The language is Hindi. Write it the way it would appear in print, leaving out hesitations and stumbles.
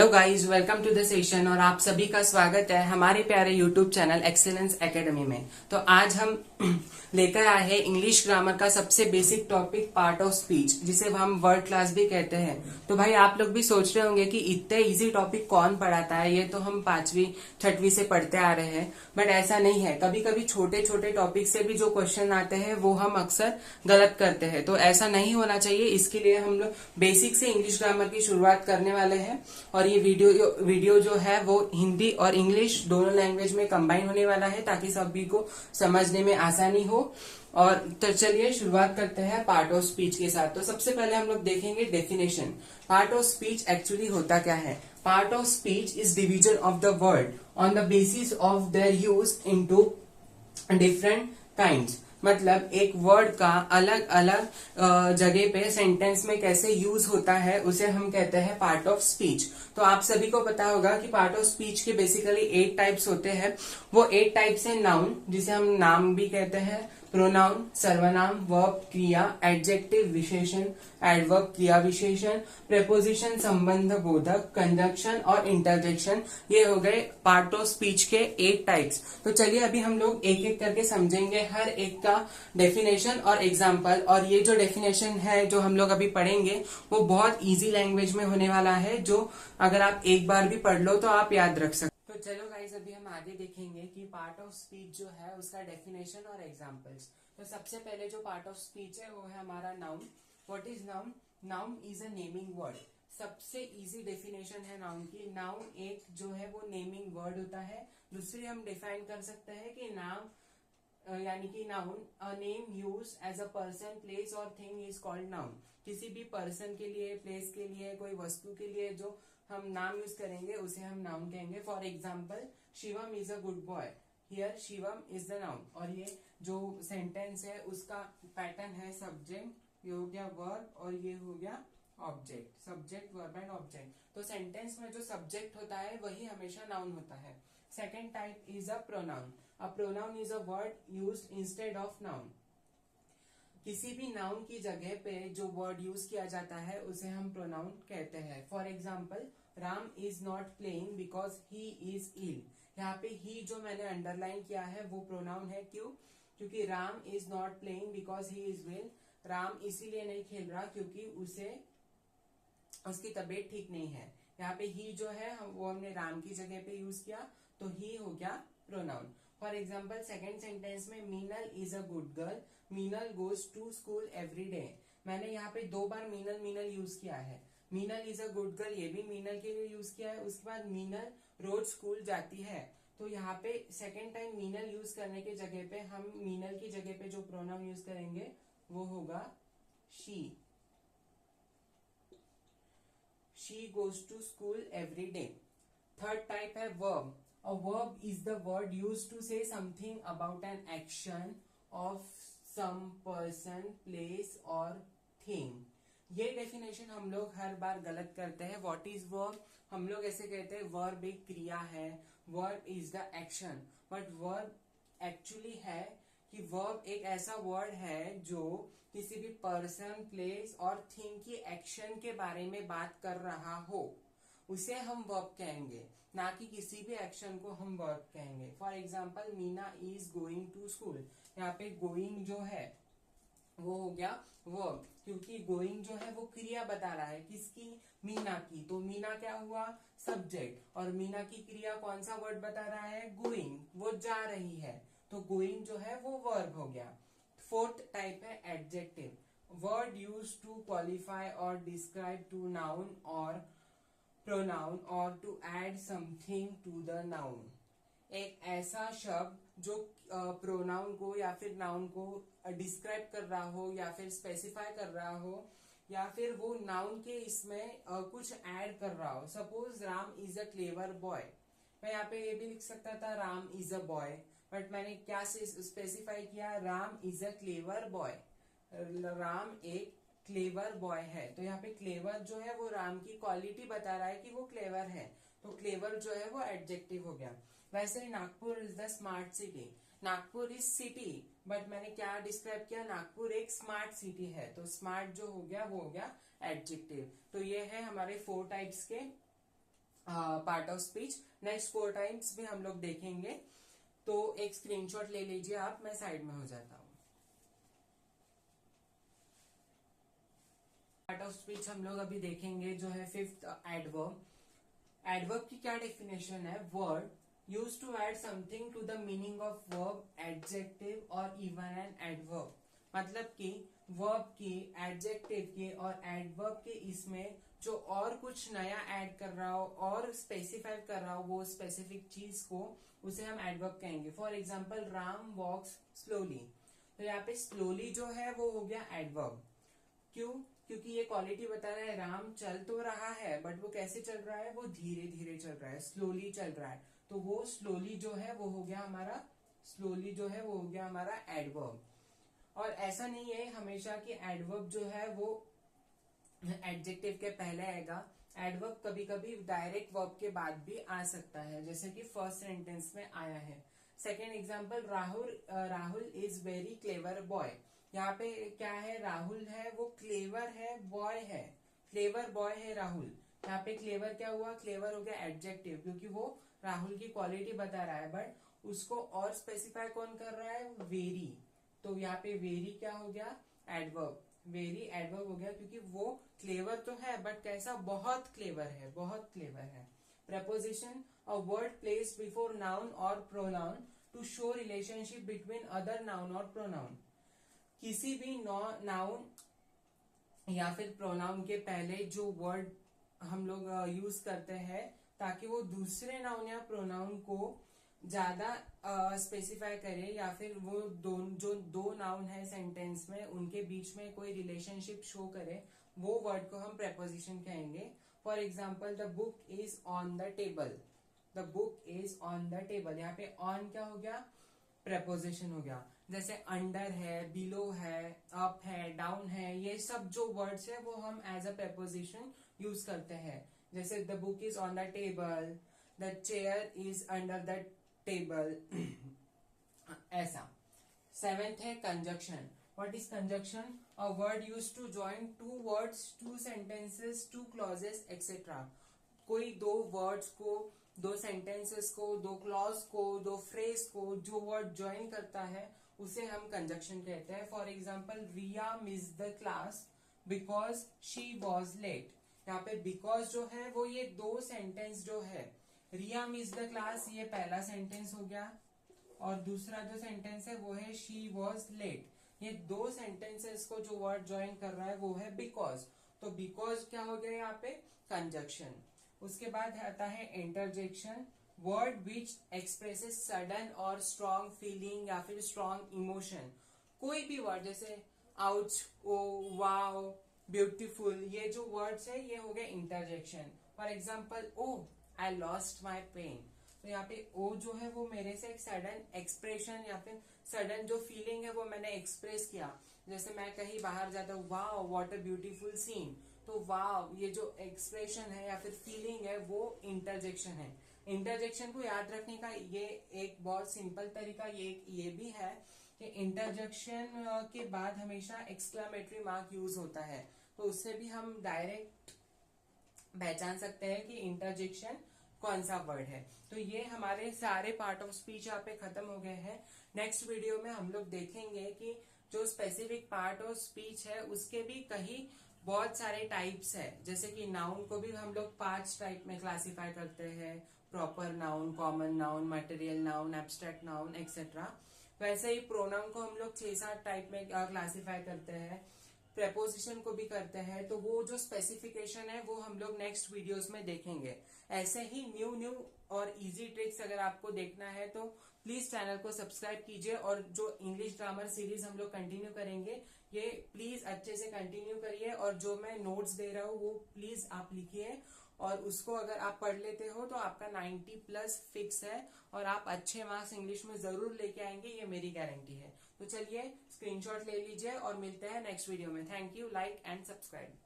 Hello guys, welcome to the session और आप सभी का स्वागत है हमारे प्यारे यूट्यूब चैनल एक्सीलेंस एकेडमी में। तो आज हम लेकर आए हैं इंग्लिश ग्रामर का सबसे basic topic part of speech, जिसे हम वर्ड क्लास भी कहते हैं। तो भाई आप लोग भी सोच रहे होंगे कि इतने इजी टॉपिक कौन पढ़ाता है, ये तो हम 5वीं 6वीं से पढ़ते आ रहे हैं। बट ऐसा नहीं है, कभी कभी छोटे छोटे टॉपिक से भी जो क्वेश्चन आते हैं वो हम अक्सर गलत करते हैं। तो ऐसा नहीं होना चाहिए, इसके लिए हम लोग बेसिक से इंग्लिश ग्रामर की शुरुआत करने वाले हैं। और ये वीडियो जो है वो हिंदी और इंग्लिश दोनों लैंग्वेज में कंबाइन होने वाला है, ताकि सभी को समझने में आसानी हो। और तो चलिए शुरुआत करते हैं पार्ट ऑफ स्पीच के साथ। तो सबसे पहले हम लोग देखेंगे definition. Part of speech actually होता क्या है? Part of speech is division of the word on the basis of their use into different kinds. मतलब एक वर्ड का अलग अलग जगह पे सेंटेंस में कैसे यूज होता है उसे हम कहते हैं पार्ट ऑफ स्पीच। तो आप सभी को पता होगा कि पार्ट ऑफ स्पीच के बेसिकली 8 टाइप्स होते हैं। वो 8 टाइप्स है नाउन, जिसे हम नाम भी कहते हैं, प्रोनाउन सर्वनाम, वर्ब क्रिया, एडजेक्टिव विशेषण, एडवर्ब क्रिया विशेषण, प्रेपोजिशन संबंध बोधक, कंजंक्शन और इंटरजेक्शन। ये हो गए पार्ट ऑफ स्पीच के 8 टाइप्स। तो चलिए अभी हम लोग एक एक करके समझेंगे हर एक का डेफिनेशन और एग्जाम्पल। और ये जो डेफिनेशन है जो हम लोग अभी पढ़ेंगे वो बहुत इजी लैंग्वेज में होने वाला है, जो अगर आप एक बार भी पढ़ लो तो आप याद रख सकते। तो चलो गाइस, अभी हम आगे देखेंगे कि पार्ट ऑफ स्पीच जो है उसका डेफिनेशन और एग्जांपल्स। तो सबसे पहले जो पार्ट ऑफ स्पीच है वो है हमारा noun. What is noun? Noun is a naming word. सबसे इजी डेफिनेशन है नाउन की। नाउन एक जो है वो नेमिंग वर्ड होता है। दूसरी हम डिफाइन कर सकते हैं कि नाम यानी कि noun a name use as a person place और थिंग इज कॉल्ड नाउन। किसी भी पर्सन के लिए, प्लेस के लिए, कोई वस्तु के लिए जो हम नाम यूज करेंगे उसे हम नाउन कहेंगे। For example, Shivam is a good boy. Here Shivam is the noun. और ये जो सेंटेंस है उसका पैटर्न है सब्जेक्ट, ये हो गया वर्ब और ये हो गया object. Subject, verb and object. तो सेंटेंस में जो सब्जेक्ट होता है वही हमेशा नाउन होता है। Second type is a pronoun. A pronoun is a word used instead of noun. किसी भी नाउन की जगह पे जो वर्ड यूज किया जाता है उसे हम प्रोनाउन कहते हैं। For example, Ram is not playing because he is ill. यहाँ पे ही जो मैंने अंडरलाइन किया है वो प्रोनाउन है। क्यों? क्योंकि Ram is not playing because he is well. Ram इसीलिए नहीं खेल रहा क्योंकि उसकी तबीयत ठीक नहीं है। यहाँ पे ही जो है वो हमने राम की जगह पे यूज किया, तो ही हो गया pronoun. For example, second sentence में Meenal is a good girl. Meenal goes to school every day. मैंने यहाँ पे 2 बार मीनल मीनल यूज किया है। Meenal is a good girl ये भी मीनल के लिए यूज किया है। उसके बाद मीनल रोज स्कूल जाती है। तो यहाँ पे सेकेंड टाइम मीनल यूज करने के जगह पे हम मीनल की जगह पे जो प्रोनाउन यूज करेंगे वो होगा she. She goes to school every day. Third type है verb. A verb is the word used to say something about an action of some person, place or thing. ये डेफिनेशन हम लोग हर बार गलत करते हैं। What is verb? हम लोग ऐसे कहते हैं verb एक क्रिया है, verb is the action. But verb actually है कि verb एक ऐसा वर्ड है जो किसी भी पर्सन, प्लेस और थिंग की एक्शन के बारे में बात कर रहा हो, उसे हम वर्ब कहेंगे, ना कि किसी भी एक्शन को हम वर्ब कहेंगे। For example, Meena is going to school. यहाँ पे गोइंग जो है वो हो गया वर्ब, क्योंकि गोइंग जो है वो क्रिया बता रहा है किसकी? मीना की। तो मीना क्या हुआ? सब्जेक्ट। और मीना की क्रिया कौन सा वर्ड बता रहा है? गोइंग, वो जा रही है। तो गोइंग जो है वो वर्ब हो गया। फोर्थ टाइप है adjective. Word use to qualify और डिस्क्राइब टू नाउन और प्रोनाउन और to add something to the noun. एक ऐसा शब्द जो प्रोनाउन को या फिर नाउन को डिस्क्राइब कर रहा हो या फिर स्पेसिफाई कर रहा हो या फिर वो नाउन के इसमें कुछ ऐड कर रहा हो। Suppose Ram is a clever boy. मैं यहाँ पे ये भी लिख सकता था Ram is a boy, but मैंने क्या से स्पेसिफाई किया? Ram is a clever boy. Ram एक क्लेवर बॉय है। तो यहाँ पे क्लेवर जो है वो राम की क्वालिटी बता रहा है कि वो क्लेवर है। तो क्लेवर जो है वो एडजेक्टिव हो गया। वैसे ही Nagpur is the smart city. Nagpur is city, but मैंने क्या डिस्क्राइब किया? नागपुर एक स्मार्ट सिटी है। तो स्मार्ट जो हो गया वो हो गया एडजेक्टिव। तो ये है हमारे 4 टाइप्स के part of speech. Next 4 times भी हम लोग देखेंगे, तो एक स्क्रीनशॉट ले लीजिए आप, मैं साइड में हो जाता हूँ। पार्ट ऑफ स्पीच हम लोग अभी देखेंगे जो है 5th एडवर्ब। एडवर्ब की क्या डेफिनेशन है? Word use to add something to the meaning of verb, adjective और इवन एन एडवर्ब। मतलब कि वर्ब की, एडजेक्टिव की और एडवर्ब के इसमें जो और कुछ नया ऐड कर रहा हो और स्पेसिफाई कर रहा हो वो स्पेसिफिक चीज को, उसे हम एडवर्ब कहेंगे। For example Ram walks slowly, तो यहाँ पे स्लोली जो है वो हो गया एडवर्ब। क्यों? क्योंकि ये क्वालिटी बता रहा है राम चल तो रहा है, बट वो कैसे चल रहा है? वो धीरे धीरे चल रहा है, स्लोली चल रहा है। तो वो स्लोली जो है वो हो गया हमारा, स्लोली जो है वो हो गया हमारा एडवर्ब। और ऐसा नहीं है हमेशा कि एडवर्ब जो है वो एडजेक्टिव के पहले आएगा। एडवर्ब कभी कभी डायरेक्ट वर्ब के बाद भी आ सकता है, जैसे कि फर्स्ट सेंटेंस में आया है। Second example, Rahul is very clever boy. यहाँ पे क्या है? राहुल है वो क्लेवर है, बॉय है, क्लेवर बॉय है राहुल। यहाँ पे क्लेवर क्या हुआ? क्लेवर हो गया एडजेक्टिव, क्योंकि वो राहुल की क्वालिटी बता रहा है, बट उसको और स्पेसिफाई कौन कर रहा है? वेरी। तो यहाँ पे वेरी क्या हो गया? एडवर्ब। वेरी एडवर्ब हो गया, क्योंकि वो क्लेवर तो है बट कैसा? बहुत क्लेवर है, बहुत क्लेवर है। Preposition, a word placed before noun और pronoun to show relationship between other noun और प्रोनाउन। किसी भी नाउन या फिर प्रोनाउन के पहले जो वर्ड हम लोग यूज करते हैं ताकि वो दूसरे नाउन या प्रोनाउन को ज्यादा स्पेसिफाई करे, या फिर वो जो दो नाउन है सेंटेंस में उनके बीच में कोई रिलेशनशिप शो करे, वो वर्ड को हम प्रेपोजिशन कहेंगे। For example, the book is on the table. The book is on the table, यहाँ पे ऑन क्या हो गया? प्रेपोजिशन हो गया। जैसे अंडर है, बिलो है, अप है, डाउन है, ये सब जो वर्ड्स है वो हम एज अ प्रेपोजिशन यूज करते हैं। जैसे the book is on the table, the chair is under the table, ऐसा। 7th है conjunction. What is conjunction? A word use to join two words, two sentences, two clauses etcetera. कोई दो वर्ड्स को, दो सेंटेंसेस को, दो क्लॉज को, दो फ्रेज को जो वर्ड ज्वाइन करता है उसे हम कंजक्शन कहते हैं। For example, Riya miss the class because she was late. यहाँ पे बिकॉज जो है वो ये दो सेंटेंस जो है, रिया मिस द क्लास ये पहला सेंटेंस हो गया, और दूसरा जो सेंटेंस है वो है शी वॉज लेट। ये दो सेंटेंसेस को जो वर्ड ज्वाइन कर रहा है वो है बिकॉज। तो बिकॉज क्या हो गया यहाँ पे? कंजक्शन। उसके बाद आता है interjection. Word which expresses sudden और स्ट्रॉन्ग फीलिंग या फिर स्ट्रॉन्ग इमोशन। कोई भी वर्ड, जैसे आउच, ओ, वाओ, ब्यूटीफुल, ये जो वर्ड्स है ये हो गए interjection. For example, oh I lost my pen. तो यहाँ पे ओ जो है वो मेरे से एक सडन एक्सप्रेशन या फिर सडन जो फीलिंग है वो मैंने एक्सप्रेस किया। जैसे मैं कहीं बाहर जाता हूँ, wow what a beautiful scene, तो वाओ ये जो एक्सप्रेशन है या फिर फीलिंग है वो इंटरजेक्शन है। इंटरजेक्शन को याद रखने का ये एक बहुत सिंपल तरीका ये भी है कि इंटरजेक्शन के बाद हमेशा एक्सक्लामेटरी मार्क यूज होता है, तो उससे भी हम डायरेक्ट पहचान सकते हैं कि इंटरजेक्शन कौन सा वर्ड है। तो ये हमारे सारे पार्ट ऑफ स्पीच यहाँ पे खत्म हो गए हैं। नेक्स्ट वीडियो में हम लोग देखेंगे कि जो स्पेसिफिक पार्ट ऑफ स्पीच है उसके भी कहीं बहुत सारे टाइप्स है। जैसे कि नाउन को भी हम लोग 5 टाइप में क्लासिफाई करते हैं, proper noun, common noun, material noun, abstract noun etcetera. वैसे ही प्रोनाउन को हम लोग 6-7 टाइप में क्लासिफाई करते हैं, प्रेपोजिशन को भी करते हैं। तो वो जो स्पेसिफिकेशन है वो हम लोग नेक्स्ट वीडियोस में देखेंगे। ऐसे ही न्यू और इजी ट्रिक्स अगर आपको देखना है तो प्लीज चैनल को सब्सक्राइब कीजिए, और जो इंग्लिश ग्रामर सीरीज हम लोग कंटिन्यू करेंगे ये प्लीज अच्छे से कंटिन्यू करिए, और जो मैं नोट्स दे रहा हूँ वो प्लीज आप लिखिए, और उसको अगर आप पढ़ लेते हो तो आपका 90+ फिक्स है, और आप अच्छे मार्क्स इंग्लिश में जरूर लेके आएंगे, ये मेरी गारंटी है। तो चलिए स्क्रीनशॉट ले लीजिए और मिलते हैं नेक्स्ट वीडियो में। Thank you, like and subscribe.